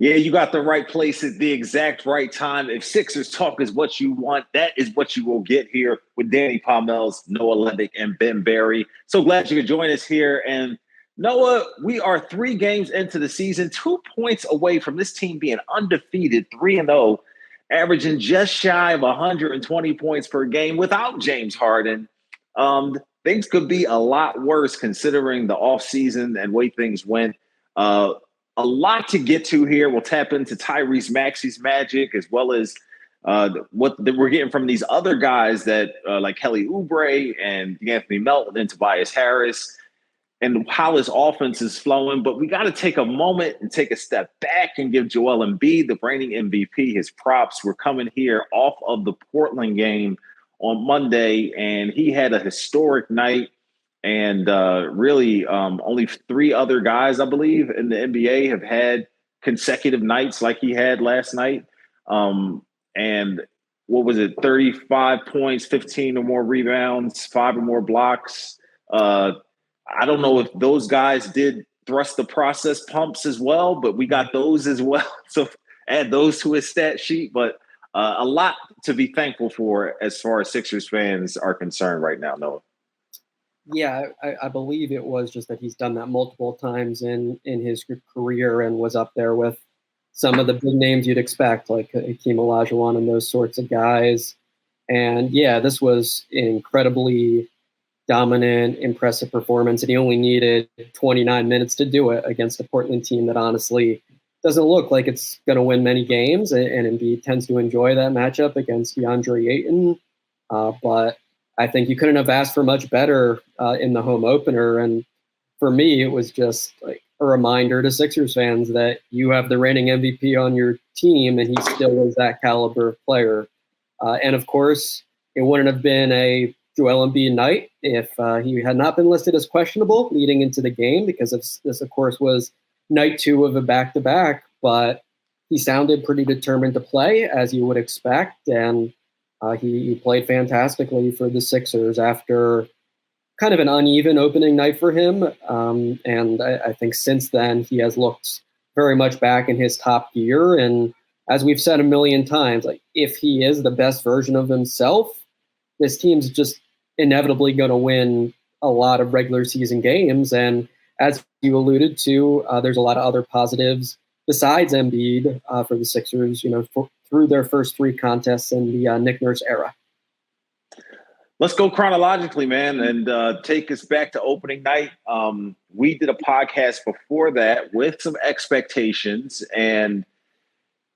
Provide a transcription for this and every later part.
Yeah, you got the right place at the exact right time. If Sixers talk is what you want, that is what you will get here with Danny Pommells, Noah Levick, and Ben Barry. So glad you could join us here. And Noah, we are 3 games into the season, 2 points away from this team being undefeated, 3-0, averaging just shy of 120 points per game without James Harden. Things could be a lot worse considering the offseason and way things went. A lot to get to here. We'll tap into Tyrese Maxey's magic as well as what we're getting from these other guys that like Kelly Oubre and Anthony Melton and Tobias Harris and how his offense is flowing. But we got to take a moment and take a step back and give Joel Embiid, the reigning MVP, his props. We're coming here off of the Portland game on Monday, and he had a historic night. And really, only 3 other guys, I believe, in the NBA have had consecutive nights like he had last night. And what was it? 35 points, 15 or more rebounds, 5 or more blocks. I don't know if those guys did thrust the process pumps as well, but we got those as well. So add those to his stat sheet. But a lot to be thankful for as far as Sixers fans are concerned right now, Noah. Yeah, I believe it was just that he's done that multiple times in his career and was up there with some of the big names you'd expect, like Hakeem Olajuwon and those sorts of guys. And yeah, this was an incredibly dominant, impressive performance, and he only needed 29 minutes to do it against a Portland team that honestly doesn't look like it's going to win many games, and Embiid tends to enjoy that matchup against DeAndre Ayton. But I think you couldn't have asked for much better in the home opener. And for me, it was just like a reminder to Sixers fans that you have the reigning MVP on your team, and he still is that caliber of player. And of course, it wouldn't have been a Joel Embiid night if he had not been listed as questionable leading into the game, because this, of course, was night 2 of a back-to-back. But he sounded pretty determined to play, as you would expect, and he played fantastically for the Sixers after kind of an uneven opening night for him. And I think since then he has looked very much back in his top gear. And as we've said a million times, like if he is the best version of himself, this team's just inevitably going to win a lot of regular season games. And as you alluded to, there's a lot of other positives besides Embiid for the Sixers, through their first 3 contests in the Nick Nurse era. Let's go chronologically, man, and take us back to opening night. We did a podcast before that with some expectations, and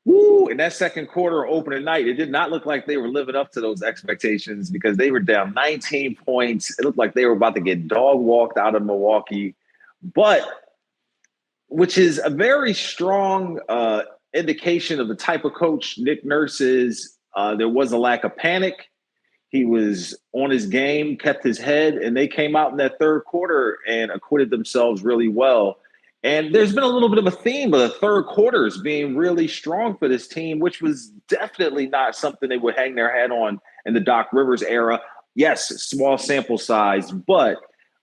in that second quarter opening night, it did not look like they were living up to those expectations because they were down 19 points. It looked like they were about to get dog walked out of Milwaukee, which is a very strong indication of the type of coach Nick Nurse is. There was a lack of panic. He was on his game, kept his head, and they came out in that third quarter and acquitted themselves really well. And there's been a little bit of a theme of the third quarters being really strong for this team, which was definitely not something they would hang their hat on in the Doc Rivers era. Yes, small sample size, but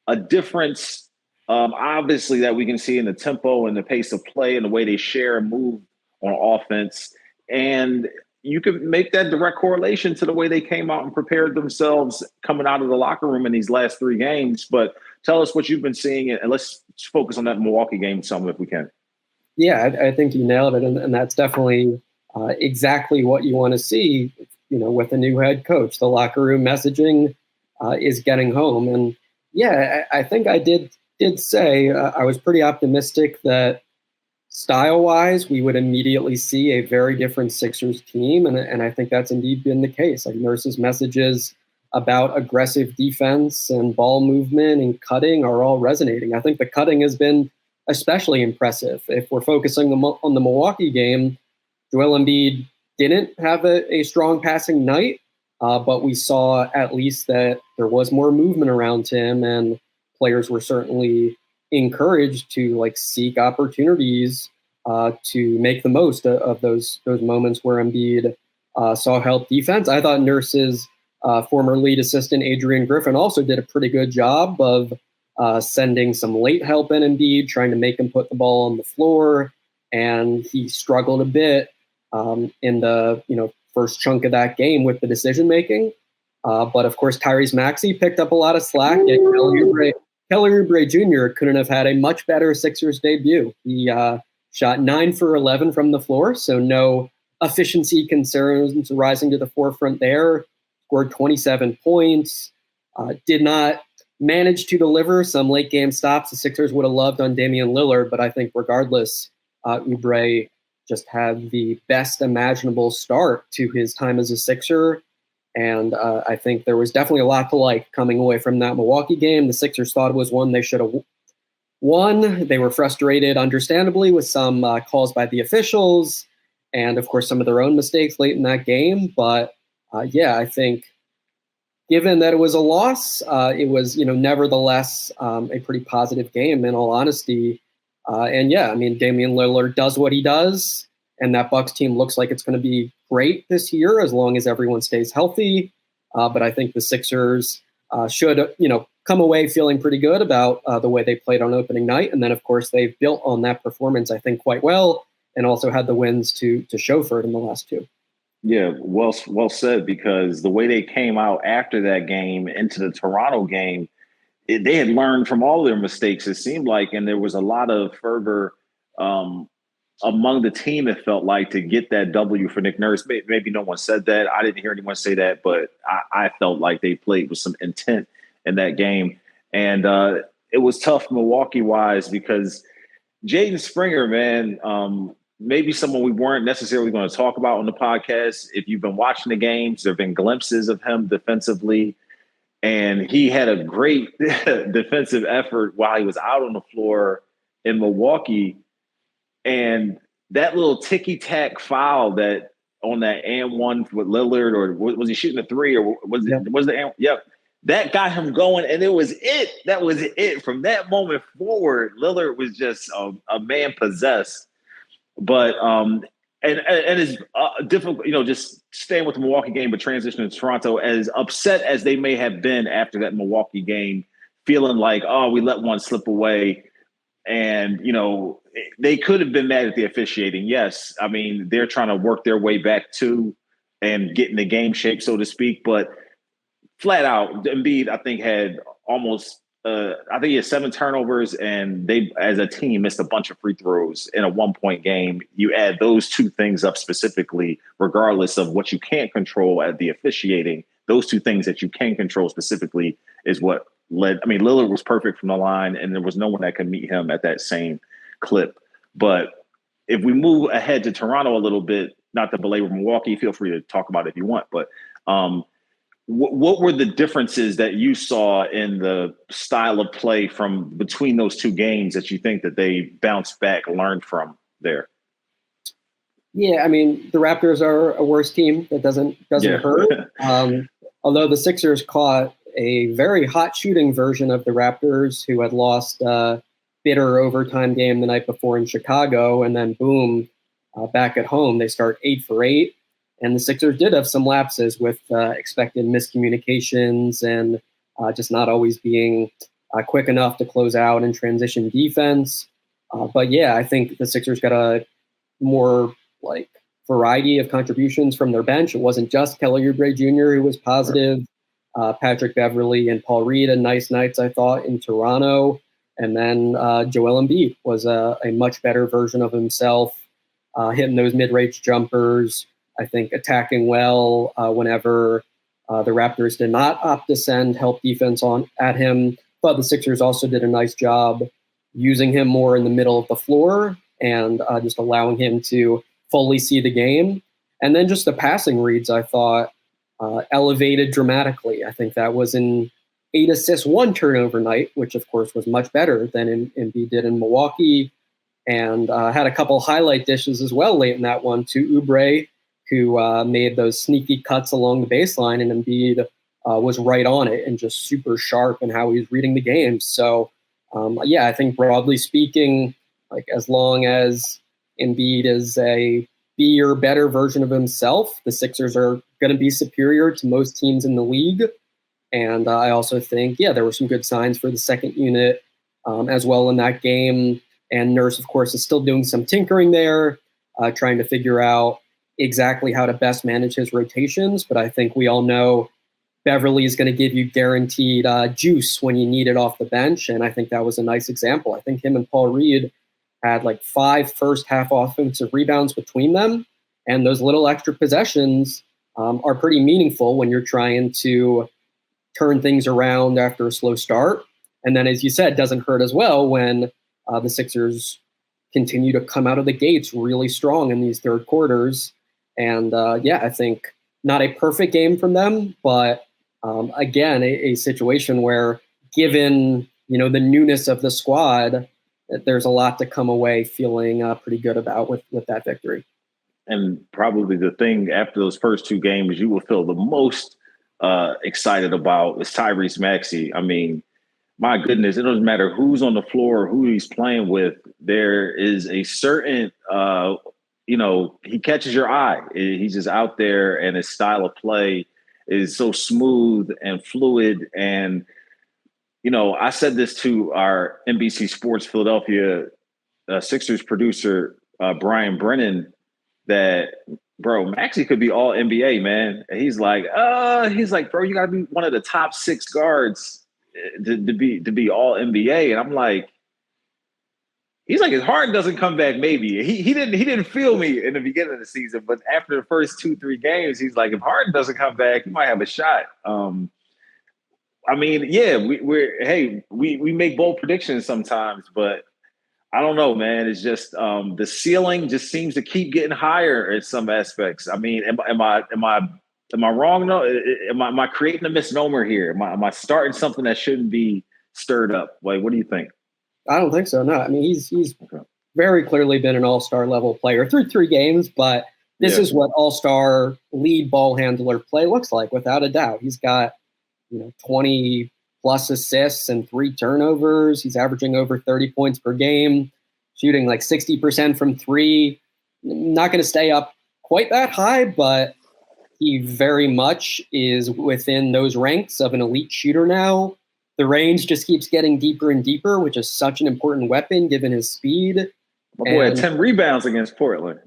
a difference, obviously, that we can see in the tempo and the pace of play and the way they share and move on offense. And you could make that direct correlation to the way they came out and prepared themselves coming out of the locker room in these last 3 games. But tell us what you've been seeing, and let's focus on that Milwaukee game some if we can. Yeah, I think you nailed it, and that's definitely exactly what you want to see, with a new head coach. The locker room messaging is getting home. And yeah, I think I did say I was pretty optimistic that style-wise, we would immediately see a very different Sixers team, and I think that's indeed been the case. Like Nurse's messages about aggressive defense and ball movement and cutting are all resonating. I think the cutting has been especially impressive. If we're focusing on the Milwaukee game, Joel Embiid didn't have a strong passing night, but we saw at least that there was more movement around him, and players were certainly encouraged to seek opportunities to make the most of those moments where Embiid saw help defense. I thought Nurse's former lead assistant Adrian Griffin also did a pretty good job of sending some late help in Embiid, trying to make him put the ball on the floor. and he struggled a bit in the first chunk of that game with the decision making. But of course, Tyrese Maxey picked up a lot of slack. And Kelly Oubre Jr. couldn't have had a much better Sixers debut. He shot 9 for 11 from the floor, so no efficiency concerns rising to the forefront there. Scored 27 points. Did not manage to deliver some late game stops the Sixers would have loved on Damian Lillard, but I think regardless, Oubre just had the best imaginable start to his time as a Sixer. And I think there was definitely a lot to like coming away from that Milwaukee game. The Sixers thought it was one they should have won. They were frustrated, understandably, with some calls by the officials and, of course, some of their own mistakes late in that game. But, I think given that it was a loss, it was, nevertheless a pretty positive game, in all honesty. Damian Lillard does what he does, and that Bucks team looks like it's going to be great this year as long as everyone stays healthy. But I think the Sixers should, come away feeling pretty good about the way they played on opening night. And then, of course, they've built on that performance, I think, quite well, and also had the wins to show for it in the last two. Yeah, well said, because the way they came out after that game into the Toronto game, they had learned from all their mistakes, it seemed like, and there was a lot of fervor among the team, it felt like, to get that W for Nick Nurse. Maybe no one said that. I didn't hear anyone say that, but I felt like they played with some intent in that game. And it was tough Milwaukee-wise because Jaden Springer, man, maybe someone we weren't necessarily going to talk about on the podcast. If you've been watching the games, there have been glimpses of him defensively. And he had a great defensive effort while he was out on the floor in Milwaukee. And that little ticky-tack foul that on that and one with Lillard, or was he shooting a three, or was the and? Yep. That got him going, and it was it. That was it. From that moment forward, Lillard was just a man possessed. But and it's difficult, just staying with the Milwaukee game, but transitioning to Toronto, as upset as they may have been after that Milwaukee game, feeling like, oh, we let one slip away. And, they could have been mad at the officiating. Yes. I mean, they're trying to work their way back to and get in the game shape, so to speak. But flat out, Embiid, I think, had almost he had 7 turnovers, and they, as a team, missed a bunch of free throws in a 1-point game. You add those two things up specifically, regardless of what you can't control at the officiating, those two things that you can control specifically is what led. I mean, Lillard was perfect from the line, and there was no one that could meet him at that same clip. But if we move ahead to Toronto a little bit, not to belabor Milwaukee, feel free to talk about it if you want, but what were the differences that you saw in the style of play from between those two games that you think that they bounced back, learned from there? Yeah, I mean, the Raptors are a worse team. That doesn't hurt. Although the Sixers caught a very hot shooting version of the Raptors, who had lost a bitter overtime game the night before in Chicago, and then boom, back at home, they start 8 for 8. And the Sixers did have some lapses with expected miscommunications and just not always being quick enough to close out in transition defense. But yeah, I think the Sixers got a more variety of contributions from their bench. It wasn't just Kelly Oubre Jr. who was positive. Patrick Beverley and Paul Reed had nice nights, I thought, in Toronto. And then Joel Embiid was a much better version of himself, hitting those mid-range jumpers. I think attacking well whenever the Raptors did not opt to send help defense at him. But the Sixers also did a nice job using him more in the middle of the floor and just allowing him to fully see the game. And then just the passing reads, I thought, elevated dramatically. I think that was an 8 assists, 1 turnover night, which of course was much better than Embiid did in Milwaukee. And had a couple highlight dishes as well late in that one to Oubre, who made those sneaky cuts along the baseline, and Embiid was right on it and just super sharp in how he's reading the game. So, I think broadly speaking, as long as Embiid is a B or better version of himself, the Sixers are going to be superior to most teams in the league. And I also think, there were some good signs for the second unit as well in that game. And Nurse, of course, is still doing some tinkering there, trying to figure out exactly how to best manage his rotations. But I think we all know Beverly is going to give you guaranteed juice when you need it off the bench. And I think that was a nice example. I think him and Paul Reed had like 5 first-half offensive rebounds between them. And those little extra possessions are pretty meaningful when you're trying to turn things around after a slow start. And then, as you said, doesn't hurt as well when the Sixers continue to come out of the gates really strong in these third quarters. And I think not a perfect game from them, but again, a situation where, given the newness of the squad, there's a lot to come away feeling pretty good about with that victory. And probably the thing after those first 2 games you will feel the most excited about is Tyrese Maxey. I mean, my goodness, it doesn't matter who's on the floor, who he's playing with. There is a certain, he catches your eye. He's just out there, and his style of play is so smooth and fluid. And, I said this to our NBC Sports Philadelphia Sixers producer, Brian Brennan, that, bro, Maxey could be all NBA, man. And he's like, bro, you got to be one of the top 6 guards to be all NBA. And I'm like, he's like, if Harden doesn't come back, maybe. He didn't feel me in the beginning of the season, but after the first 2-3 games, he's like, if Harden doesn't come back, he might have a shot. I mean, yeah, we make bold predictions sometimes, but I don't know, man. It's just the ceiling just seems to keep getting higher in some aspects. I mean, am I wrong? No, am I creating a misnomer here? Am I starting something that shouldn't be stirred up? Like, what do you think? I don't think so. No, I mean, he's very clearly been an all-star level player through 3 games, but this is what all-star lead ball handler play looks like, without a doubt. He's got 20 plus assists and 3 turnovers. He's averaging over 30 points per game, shooting like 60% from 3. Not going to stay up quite that high, but he very much is within those ranks of an elite shooter now. The range just keeps getting deeper and deeper, which is such an important weapon given his speed. My boy had 10 rebounds against Portland.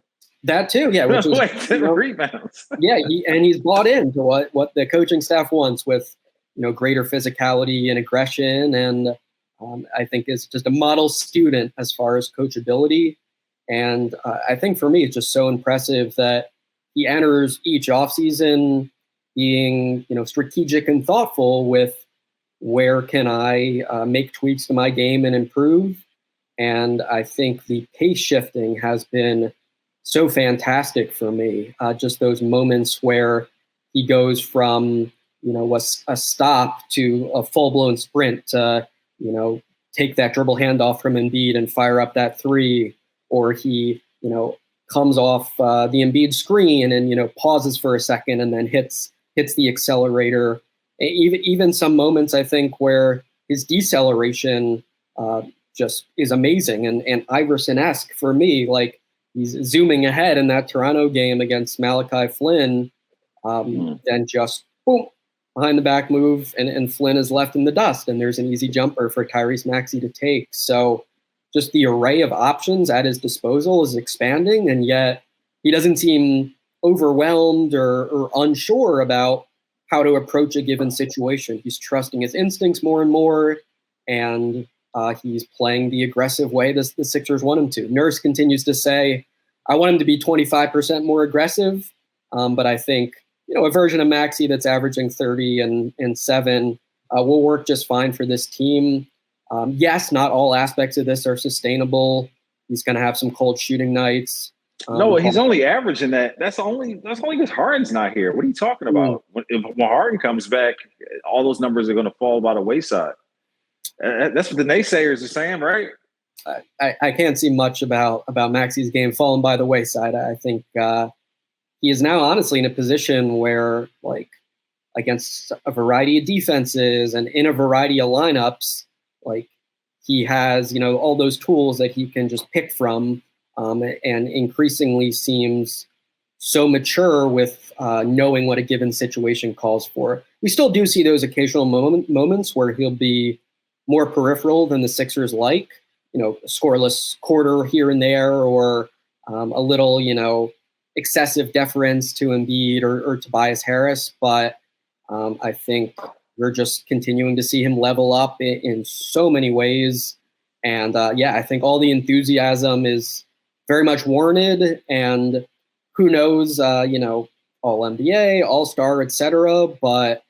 That too, yeah. Which is, 10 rebounds. Yeah, he's bought into what the coaching staff wants with greater physicality and aggression, and I think is just a model student as far as coachability. And I think for me, it's just so impressive that he enters each offseason being strategic and thoughtful with where can I make tweaks to my game and improve. And I think the pace shifting has been so fantastic for me. Just those moments where he goes from a stop to a full-blown sprint to, take that dribble handoff from Embiid and fire up that 3, or he, comes off the Embiid screen and, pauses for a second and then hits the accelerator. Even some moments, I think, where his deceleration just is amazing and Iverson-esque for me. Like, he's zooming ahead in that Toronto game against Malachi Flynn, then just boom, behind the back move, and Flynn is left in the dust, and there's an easy jumper for Tyrese Maxey to take. So just the array of options at his disposal is expanding, and yet he doesn't seem overwhelmed or unsure about how to approach a given situation. He's trusting his instincts more and more, and he's playing the aggressive way the Sixers want him to. Nurse continues to say, I want him to be 25% more aggressive, but I think a version of Maxey that's averaging 30 and 7 will work just fine for this team. Yes, not all aspects of this are sustainable. He's going to have some cold shooting nights. No, he's only averaging that. That's only because Harden's not here. What are you talking about? When Harden comes back, all those numbers are going to fall by the wayside. That's what the naysayers are saying, right? I can't see much about Maxey's game falling by the wayside. I think he is now honestly in a position where, like, against a variety of defenses and in a variety of lineups, like, he has, all those tools that he can just pick from, and increasingly seems so mature with knowing what a given situation calls for. We still do see those occasional moments where he'll be more peripheral than the Sixers like, scoreless quarter here and there, or a little, excessive deference to Embiid or Tobias Harris. But I think we're just continuing to see him level up in so many ways. And I think all the enthusiasm is very much warranted. And who knows, all NBA, all-star, etc. But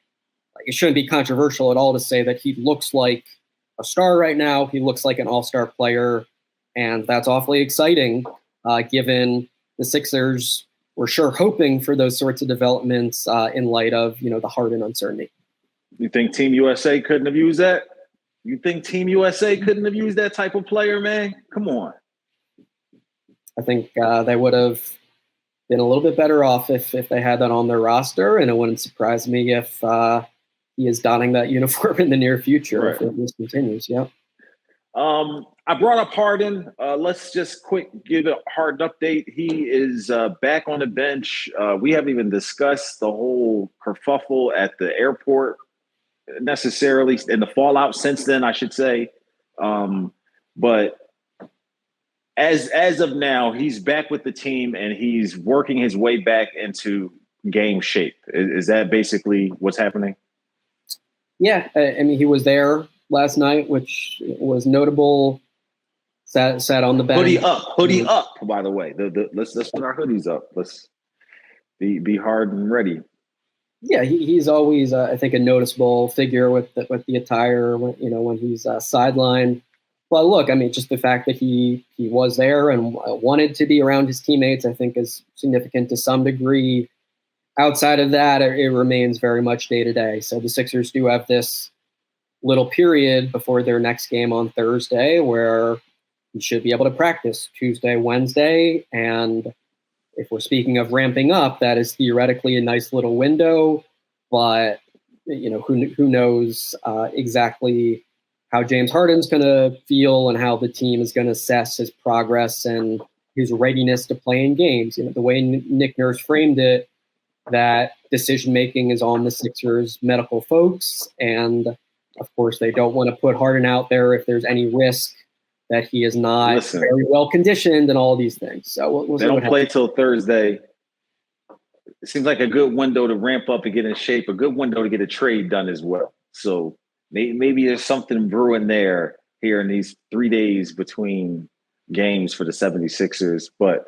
it shouldn't be controversial at all to say that he looks like a star right now. He looks like an all-star player. And that's awfully exciting, given the Sixers were sure hoping for those sorts of developments in light of, the Harden uncertainty. You think Team USA couldn't have used that? You think Team USA couldn't have used that type of player, man? Come on. I think they would have been a little bit better off if they had that on their roster, and it wouldn't surprise me if he is donning that uniform in the near future, right, if this continues. Yeah. I brought up Harden. Let's just give a Harden update. He is back on the bench. We haven't even discussed the whole kerfuffle at the airport necessarily, and the fallout since then, I should say. But as of now, he's back with the team and he's working his way back into game shape. Is that basically what's happening? Yeah, I mean, he was there last night, which was notable. Sat on the bench. Hoodie up. By the way, let's put our hoodies up. Let's be hard and ready. Yeah, he's always I think a noticeable figure with the attire when he's sidelined. But look, I mean, just the fact that he was there and wanted to be around his teammates, I think, is significant to some degree. Outside of that, it remains very much day to day. So the Sixers do have this little period before their next game on Thursday where you should be able to practice Tuesday, Wednesday. And if we're speaking of ramping up, that is theoretically a nice little window. But, who knows exactly how James Harden's going to feel and how the team is going to assess his progress and his readiness to play in games. The way Nick Nurse framed it, that decision-making is on the Sixers medical folks. And, of course, they don't want to put Harden out there if there's any risk that he is not very well conditioned and all these things. So we'll they don't play till Thursday. It seems like a good window to ramp up and get in shape, a good window to get a trade done as well. So maybe there's something brewing there here in these 3 days between games for the 76ers. But,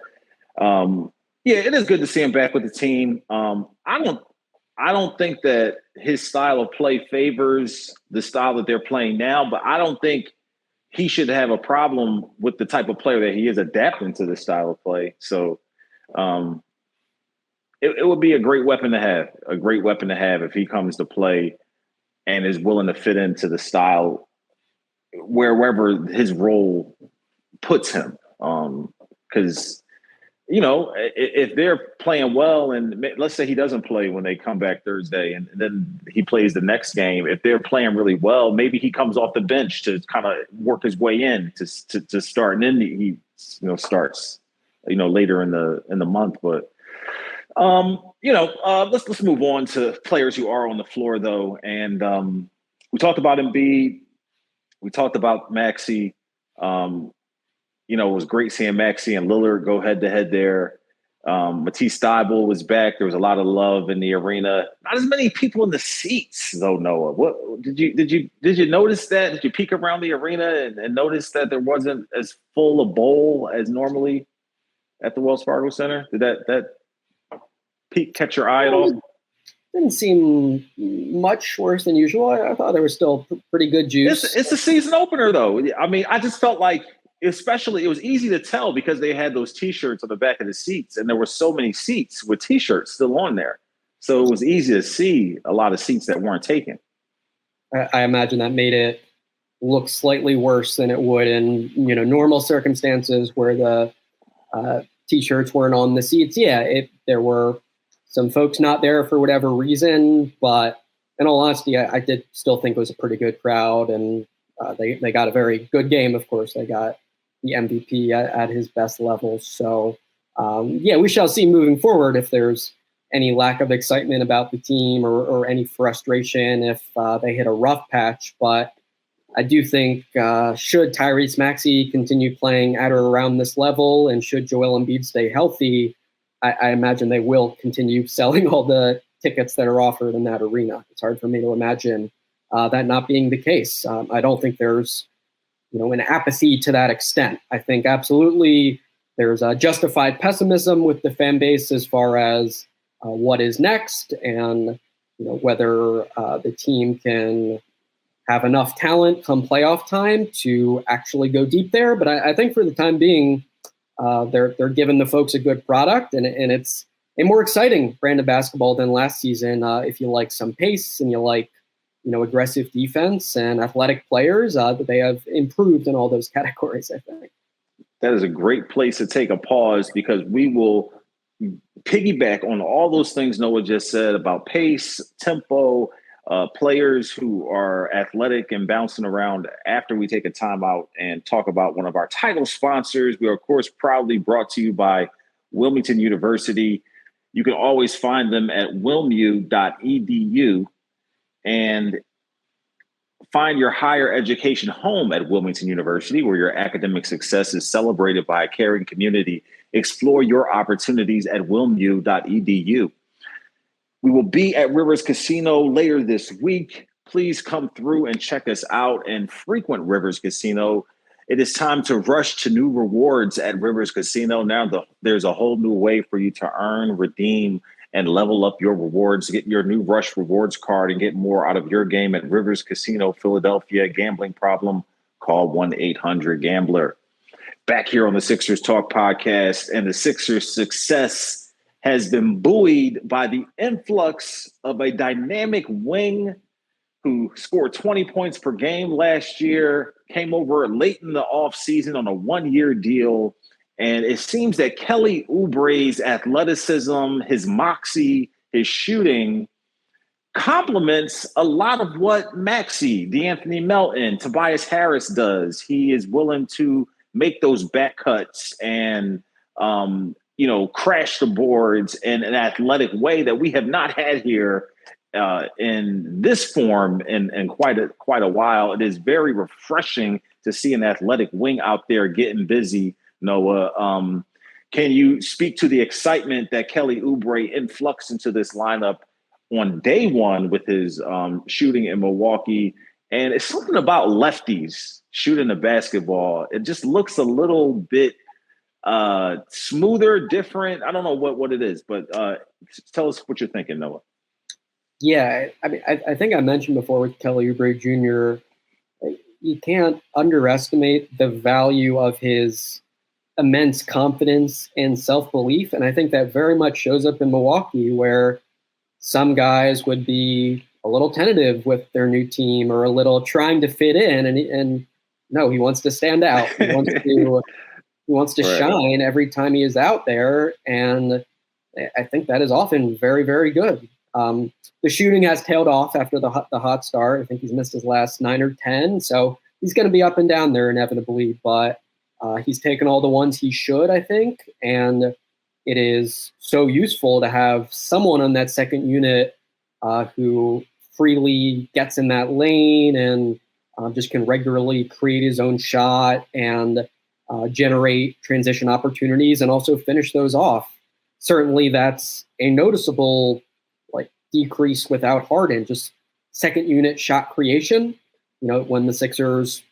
it is good to see him back with the team. I don't think that his style of play favors the style that they're playing now, but I don't think he should have a problem with the type of player that he is adapting to the style of play. So it would be a great weapon to have if he comes to play and is willing to fit into the style wherever his role puts him. Because, if they're playing well and let's say he doesn't play when they come back Thursday and then he plays the next game, if they're playing really well, maybe he comes off the bench to kind of work his way in to start. And then he starts, later in the month. But, let's move on to players who are on the floor, though. And we talked about Embiid. We talked about Maxey. It was great seeing Maxey and Lillard go head-to-head there. Matisse Thybulle was back. There was a lot of love in the arena. Not as many people in the seats, though, Noah. What did you notice that? Did you peek around the arena and notice that there wasn't as full a bowl as normally at the Wells Fargo Center? Did that peek catch your eye at all? Didn't seem much worse than usual. I thought there was still pretty good juice. It's a season opener, though. I mean, I just felt like, especially, it was easy to tell because they had those T-shirts on the back of the seats, and there were so many seats with T-shirts still on there. So it was easy to see a lot of seats that weren't taken. I imagine that made it look slightly worse than it would in normal circumstances where the T-shirts weren't on the seats. Yeah, there were some folks not there for whatever reason, but in all honesty, I did still think it was a pretty good crowd, and they got a very good game. Of course, they got the MVP at his best level. So, we shall see moving forward if there's any lack of excitement about the team or any frustration if they hit a rough patch. But I do think should Tyrese Maxey continue playing at or around this level, and should Joel Embiid stay healthy, I imagine they will continue selling all the tickets that are offered in that arena. It's hard for me to imagine that not being the case. I don't think there's an apathy to that extent. I think absolutely there's a justified pessimism with the fan base as far as what is next, and whether the team can have enough talent come playoff time to actually go deep there. But I think for the time being, they're giving the folks a good product, and it's a more exciting brand of basketball than last season. If you like some pace and you like aggressive defense and athletic players, they have improved in all those categories, I think. That is a great place to take a pause, because we will piggyback on all those things Noah just said about pace, tempo, players who are athletic and bouncing around after we take a timeout and talk about one of our title sponsors. We are, of course, proudly brought to you by Wilmington University. You can always find them at wilmu.edu and find your higher education home at Wilmington University, where your academic success is celebrated by a caring community. Explore your opportunities at wilmu.edu. We will be at Rivers Casino later this week. Please come through and check us out and frequent Rivers Casino. It is time to rush to new rewards at Rivers Casino. Now there's a whole new way for you to earn, redeem, and level up your rewards. Get your new Rush Rewards card and get more out of your game at Rivers Casino Philadelphia. Gambling problem? Call 1-800-GAMBLER. Back here on the Sixers Talk podcast, and the Sixers' success has been buoyed by the influx of a dynamic wing who scored 20 points per game last year, came over late in the offseason on a one-year deal. And it seems that Kelly Oubre's athleticism, his moxie, his shooting complements a lot of what Maxey, DeAnthony Melton, Tobias Harris does. He is willing to make those back cuts and, crash the boards in an athletic way that we have not had here in this form in quite a while. It is very refreshing to see an athletic wing out there getting busy. Noah, can you speak to the excitement that Kelly Oubre influx into this lineup on day one with his shooting in Milwaukee? And it's something about lefties shooting the basketball. It just looks a little bit smoother, different. I don't know what it is, but tell us what you're thinking, Noah. Yeah, I mean, I think I mentioned before with Kelly Oubre Jr., you can't underestimate the value of his immense confidence and self-belief. And I think that very much shows up in Milwaukee, where some guys would be a little tentative with their new team or a little trying to fit in. And no, he wants to stand out. He wants to right. shine every time he is out there. And I think that is often very, very good. The shooting has tailed off after the hot start. I think he's missed his last 9 or 10. So he's going to be up and down there inevitably, but he's taken all the ones he should, I think. And it is so useful to have someone on that second unit who freely gets in that lane and just can regularly create his own shot and generate transition opportunities and also finish those off. Certainly that's a noticeable decrease without Harden, just second unit shot creation. When the Sixers'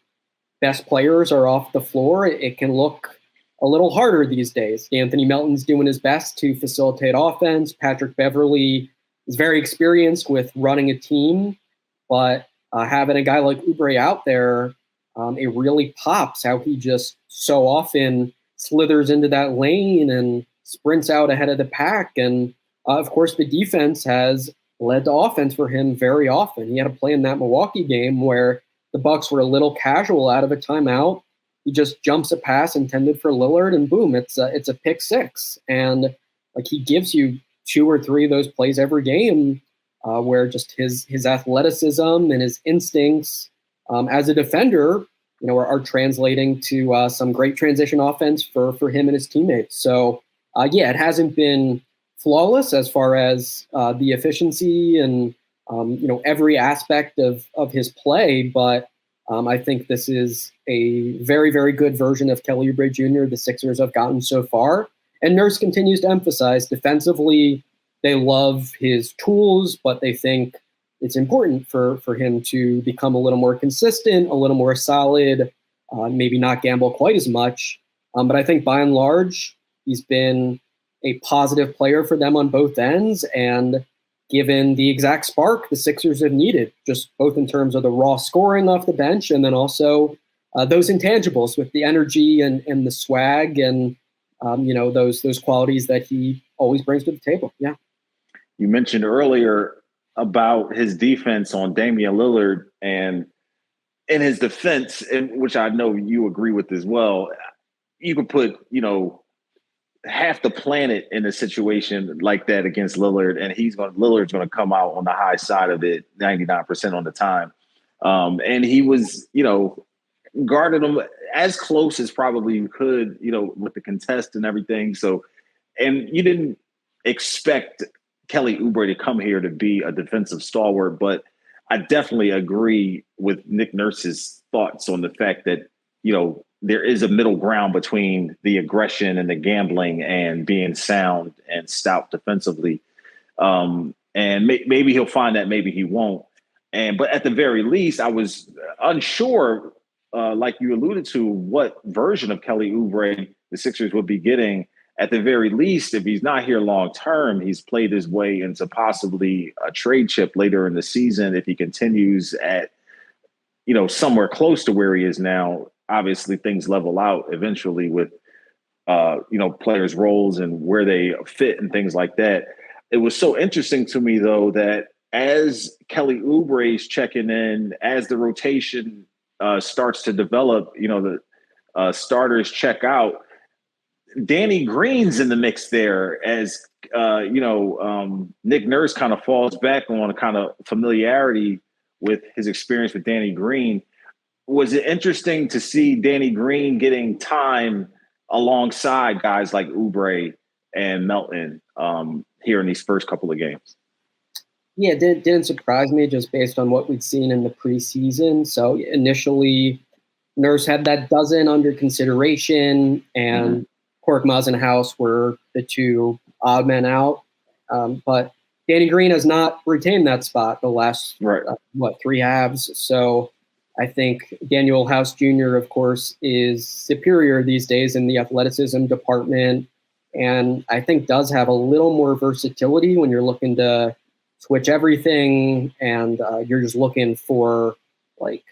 best players are off the floor, it can look a little harder these days. Anthony Melton's doing his best to facilitate offense. Patrick Beverley is very experienced with running a team, but having a guy like Oubre out there, it really pops how he just so often slithers into that lane and sprints out ahead of the pack. And of course, the defense has led to offense for him very often. He had a play in that Milwaukee game where the Bucks were a little casual out of a timeout. He just jumps a pass intended for Lillard, and boom, it's a pick six. And he gives you 2 or 3 of those plays every game, where just his athleticism and his instincts as a defender, are translating to some great transition offense for him and his teammates. So it hasn't been flawless as far as the efficiency and every aspect of his play, but I think this is a very, very good version of Kelly Oubre Jr. the Sixers have gotten so far. And Nurse continues to emphasize defensively, they love his tools, but they think it's important for him to become a little more consistent, a little more solid, maybe not gamble quite as much. But I think by and large, he's been a positive player for them on both ends and given the exact spark the Sixers have needed, just both in terms of the raw scoring off the bench and then also those intangibles with the energy and the swag and, those qualities that he always brings to the table. Yeah. You mentioned earlier about his defense on Damian Lillard, and in his defense, and which I know you agree with as well, you could put, half the planet in a situation like that against Lillard, and Lillard's going to come out on the high side of it 99% on the time. And he was, guarded him as close as probably you could, with the contest and everything. So, and you didn't expect Kelly Oubre to come here to be a defensive stalwart, but I definitely agree with Nick Nurse's thoughts on the fact that, there is a middle ground between the aggression and the gambling and being sound and stout defensively. And maybe he'll find that, maybe he won't. But at the very least, I was unsure, like you alluded to, what version of Kelly Oubre the Sixers would be getting. At the very least, if he's not here long term, he's played his way into possibly a trade chip later in the season if he continues at, somewhere close to where he is now. Obviously, things level out eventually with, players' roles and where they fit and things like that. It was so interesting to me, though, that as Kelly Oubre's checking in, as the rotation starts to develop, the starters check out, Danny Green's in the mix there as, Nick Nurse kind of falls back on a kind of familiarity with his experience with Danny Green. Was it interesting to see Danny Green getting time alongside guys like Oubre and Melton here in these first couple of games? Yeah, it didn't surprise me just based on what we'd seen in the preseason. So initially, Nurse had that dozen under consideration, and Korkmaz and House were the two odd men out. But Danny Green has not retained that spot the last, three halves. So I think Daniel House Jr., of course, is superior these days in the athleticism department, and I think does have a little more versatility when you're looking to switch everything and you're just looking for like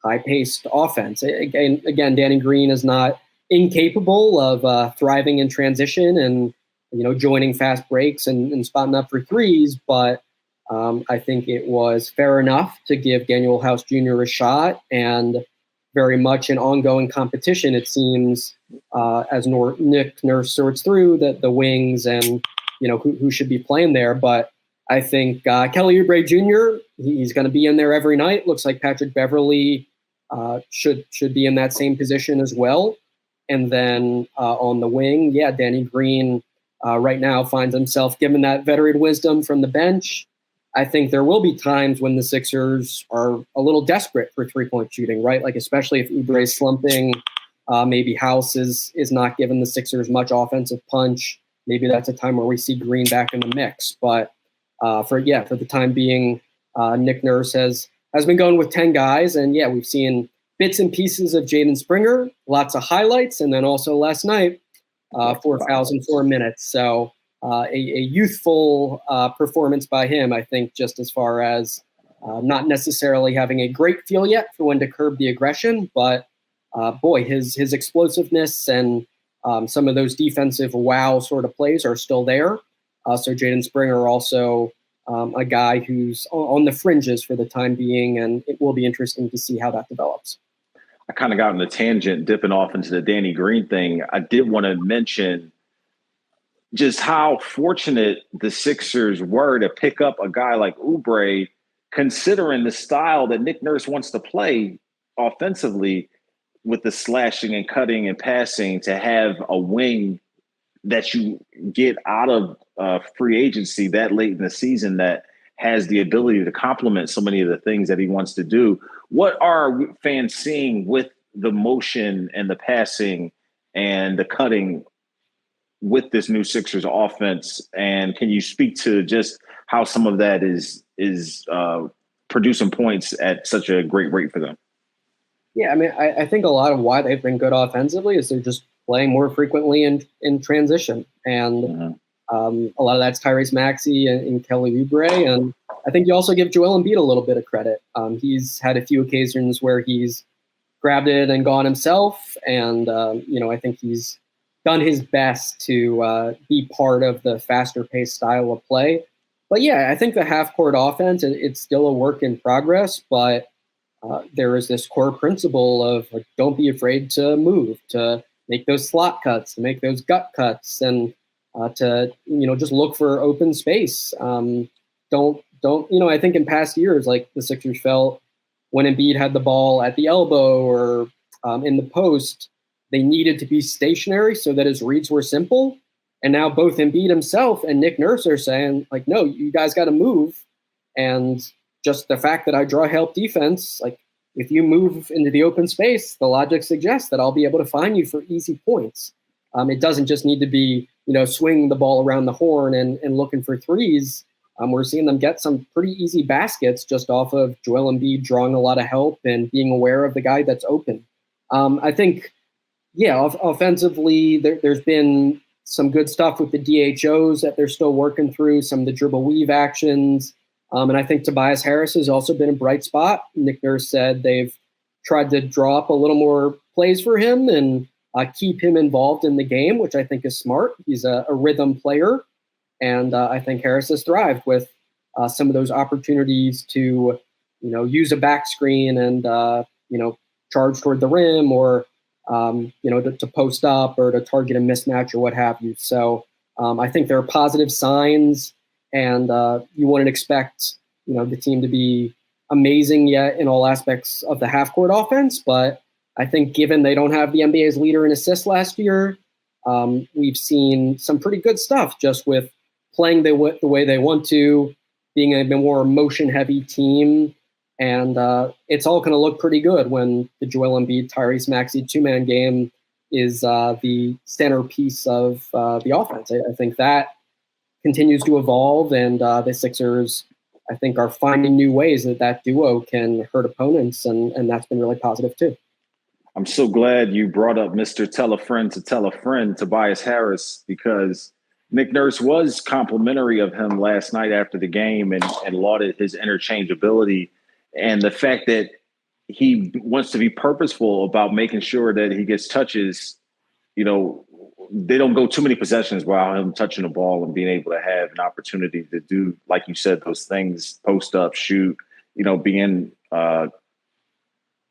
high-paced offense. Again, Danny Green is not incapable of thriving in transition and joining fast breaks and spotting up for threes, but I think it was fair enough to give Daniel House Jr. a shot, and very much an ongoing competition, it seems, as Nick Nurse sorts through the wings and who should be playing there. But I think Kelly Oubre Jr., he's going to be in there every night. Looks like Patrick Beverley should be in that same position as well. And then on the wing, Danny Green right now finds himself given that veteran wisdom from the bench. I think there will be times when the Sixers are a little desperate for three-point shooting, right? Like especially if Oubre is slumping, maybe House is not giving the Sixers much offensive punch. Maybe that's a time where we see Green back in the mix. But for the time being, Nick Nurse has been going with 10 guys, and we've seen bits and pieces of Jaden Springer, lots of highlights, and then also last night, 4 fouls in 4 minutes. So a youthful performance by him, I think, just as far as not necessarily having a great feel yet for when to curb the aggression, but his explosiveness and some of those defensive wow sort of plays are still there. So Jaden Springer also a guy who's on the fringes for the time being, and it will be interesting to see how that develops. I kind of got on a tangent dipping off into the Danny Green thing. I did want to mention just how fortunate the Sixers were to pick up a guy like Oubre, considering the style that Nick Nurse wants to play offensively with the slashing and cutting and passing, to have a wing that you get out of free agency that late in the season that has the ability to complement so many of the things that he wants to do. What are fans seeing with the motion and the passing and the cutting with this new Sixers offense? And can you speak to just how some of that is producing points at such a great rate for them? Yeah, I mean, I think a lot of why they've been good offensively is they're just playing more frequently in transition. And a lot of that's Tyrese Maxey and Kelly Oubre. And I think you also give Joel Embiid a little bit of credit. He's had a few occasions where he's grabbed it and gone himself. And, I think he's done his best to be part of the faster-paced style of play. But, yeah, I think the half-court offense, it's still a work in progress, but there is this core principle of don't be afraid to move, to make those slot cuts, to make those gut cuts, and to just look for open space. Don't I think in past years, like the Sixers felt when Embiid had the ball at the elbow or in the post, they needed to be stationary so that his reads were simple. And now both Embiid himself and Nick Nurse are saying, like, no, you guys got to move. And just the fact that I draw help defense, like if you move into the open space, the logic suggests that I'll be able to find you for easy points. It doesn't just need to be, swinging the ball around the horn and looking for threes. We're seeing them get some pretty easy baskets just off of Joel Embiid drawing a lot of help and being aware of the guy that's open. I think, offensively, there's been some good stuff with the DHOs that they're still working through, some of the dribble weave actions. And I think Tobias Harris has also been a bright spot. Nick Nurse said they've tried to draw up a little more plays for him and keep him involved in the game, which I think is smart. He's a rhythm player. And I think Harris has thrived with some of those opportunities to, use a back screen and, charge toward the rim or, to post up or to target a mismatch or what have you. So I think there are positive signs. And you wouldn't expect, the team to be amazing yet in all aspects of the half-court offense. But I think given they don't have the NBA's leader in assists last year, we've seen some pretty good stuff just with playing the way they want to, being a more motion-heavy team. And it's all going to look pretty good when the Joel Embiid, Tyrese Maxey two-man game is the centerpiece of the offense. I think that continues to evolve, and the Sixers, I think, are finding new ways that duo can hurt opponents, and that's been really positive too. I'm so glad you brought up Mr. Tell a Friend to Tell a Friend, Tobias Harris, because Nick Nurse was complimentary of him last night after the game and lauded his interchangeability and the fact that he wants to be purposeful about making sure that he gets touches, they don't go too many possessions without him touching the ball and being able to have an opportunity to do, like you said, those things, post up, shoot, being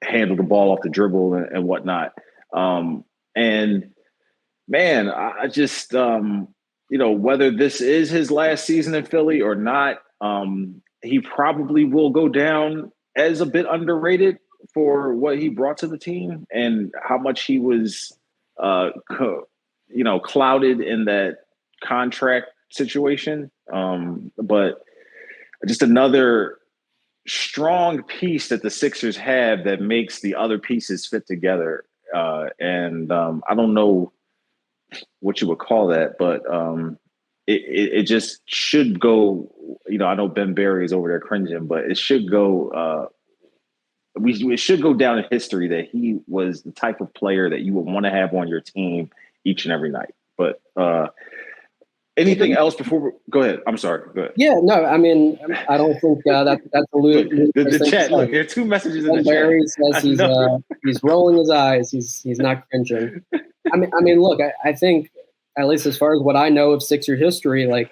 handle the ball off the dribble and whatnot. And man, I just, whether this is his last season in Philly or not, he probably will go down as a bit underrated for what he brought to the team and how much he was, clouded in that contract situation. But just another strong piece that the Sixers have that makes the other pieces fit together. And I don't know what you would call that, but it just should go, I know Ben Barry is over there cringing, but it should go, it should go down in history that he was the type of player that you would want to have on your team each and every night. But anything else before go ahead? I'm sorry. Go ahead. Yeah, no, I mean, I don't think that's the chat. Look, there are two messages in the Barry chat. Says he's rolling his eyes. He's not cringing. I mean, look, I think at least as far as what I know of Sixer history, like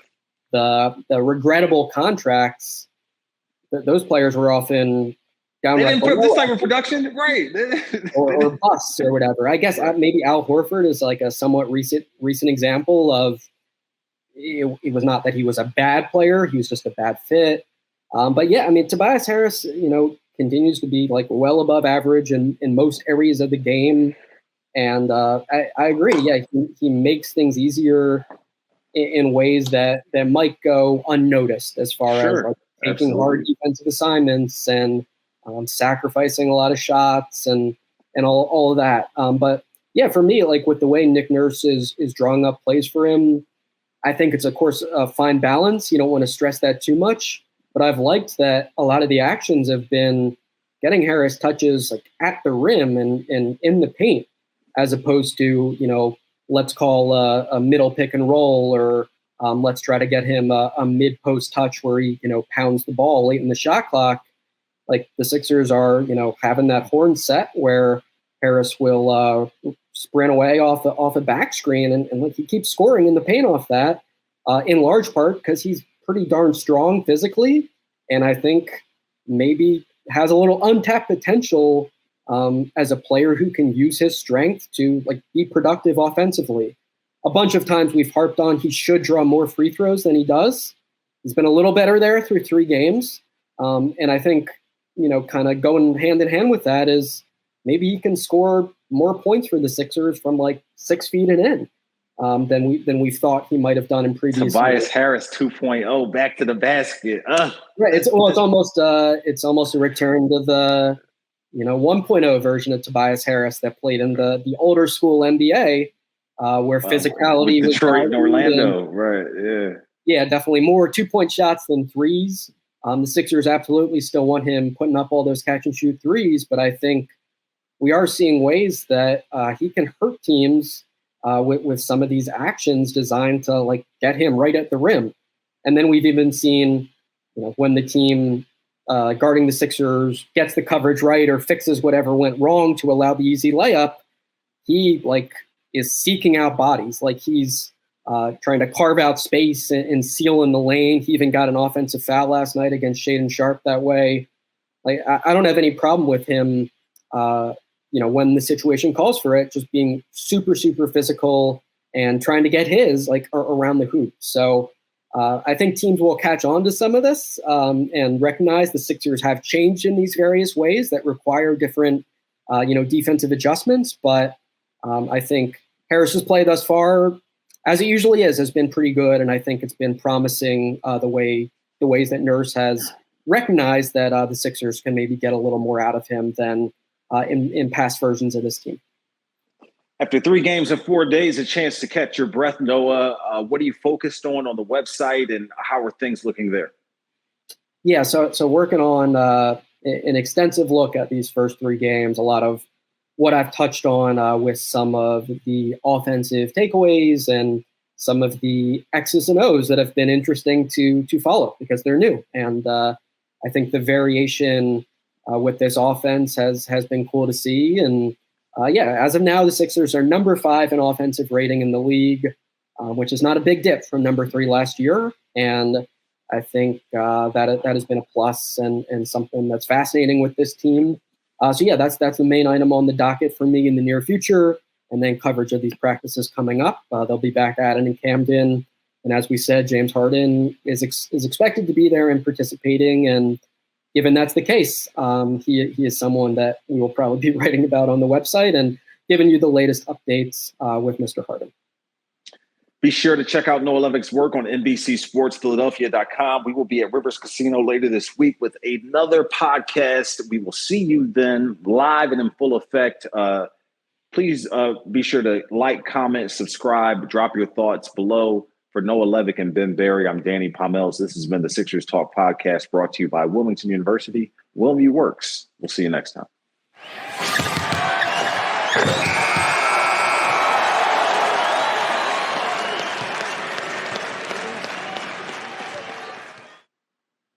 the regrettable contracts, those players were often downright this type of production, right? or busts or whatever. I guess maybe Al Horford is like a somewhat recent example of it was not that he was a bad player; he was just a bad fit. But yeah, I mean, Tobias Harris, continues to be like well above average in most areas of the game, and I agree. Yeah, he makes things easier in ways that might go unnoticed as far as like taking hard defensive assignments and sacrificing a lot of shots and all of that. But yeah, for me, like with the way Nick Nurse is drawing up plays for him, I think it's, of course, a fine balance. You don't want to stress that too much. But I've liked that a lot of the actions have been getting Harris touches like at the rim and in the paint, as opposed to, let's call a middle pick and roll, or let's try to get him a mid-post touch where he, pounds the ball late in the shot clock. Like the Sixers are, having that horn set where Harris will sprint away off a back screen, and like he keeps scoring in the paint off that, in large part because he's pretty darn strong physically, and I think maybe has a little untapped potential as a player who can use his strength to like be productive offensively. A bunch of times we've harped on he should draw more free throws than he does. He's been a little better there through 3 games, and I think kind of going hand in hand with that is maybe he can score more points for the Sixers from like 6 feet and in than we thought he might have done in previous Tobias years. Harris 2.0 back to the basket. Right. It's almost a return to the 1.0 version of Tobias Harris that played in the older school NBA, where physicality with was Detroit and Orlando. Right. Yeah. Yeah, definitely more 2-point shots than threes. The Sixers absolutely still want him putting up all those catch and shoot threes, but I think we are seeing ways that he can hurt teams with some of these actions designed to like get him right at the rim. And then we've even seen, when the team guarding the Sixers gets the coverage right or fixes whatever went wrong to allow the easy layup, he like is seeking out bodies. Like he's trying to carve out space and seal in the lane. He even got an offensive foul last night against Shaedon Sharpe that way. Like I don't have any problem with him, when the situation calls for it, just being super, super physical and trying to get his like around the hoop. So I think teams will catch on to some of this and recognize the Sixers have changed in these various ways that require different, defensive adjustments. But I think Harris's play thus far, as it usually is, has been pretty good, and I think it's been promising the ways that Nurse has recognized that the Sixers can maybe get a little more out of him than in past versions of this team. After 3 games in 4 days, a chance to catch your breath, Noah. What are you focused on the website, and how are things looking there? Yeah, so working on an extensive look at these first 3 games, a lot of what I've touched on with some of the offensive takeaways and some of the X's and O's that have been interesting to follow because they're new. And I think the variation with this offense has been cool to see. And as of now, the Sixers are number 5 in offensive rating in the league, which is not a big dip from number 3 last year. And I think that has been a plus and something that's fascinating with this team. That's the main item on the docket for me in the near future, and then coverage of these practices coming up. They'll be back at it in Camden, and as we said, James Harden is expected to be there and participating. And given that's the case, he is someone that we will probably be writing about on the website and giving you the latest updates with Mr. Harden. Be sure to check out Noah Levick's work on NBC Sports Philadelphia.com. We will be at Rivers Casino later this week with another podcast. We will see you then live and in full effect. Please be sure to like, comment, subscribe, drop your thoughts below. For Noah Levick and Ben Berry, I'm Danny Pommells. This has been the Sixers Talk podcast brought to you by Wilmington University. WilmU Works. We'll see you next time.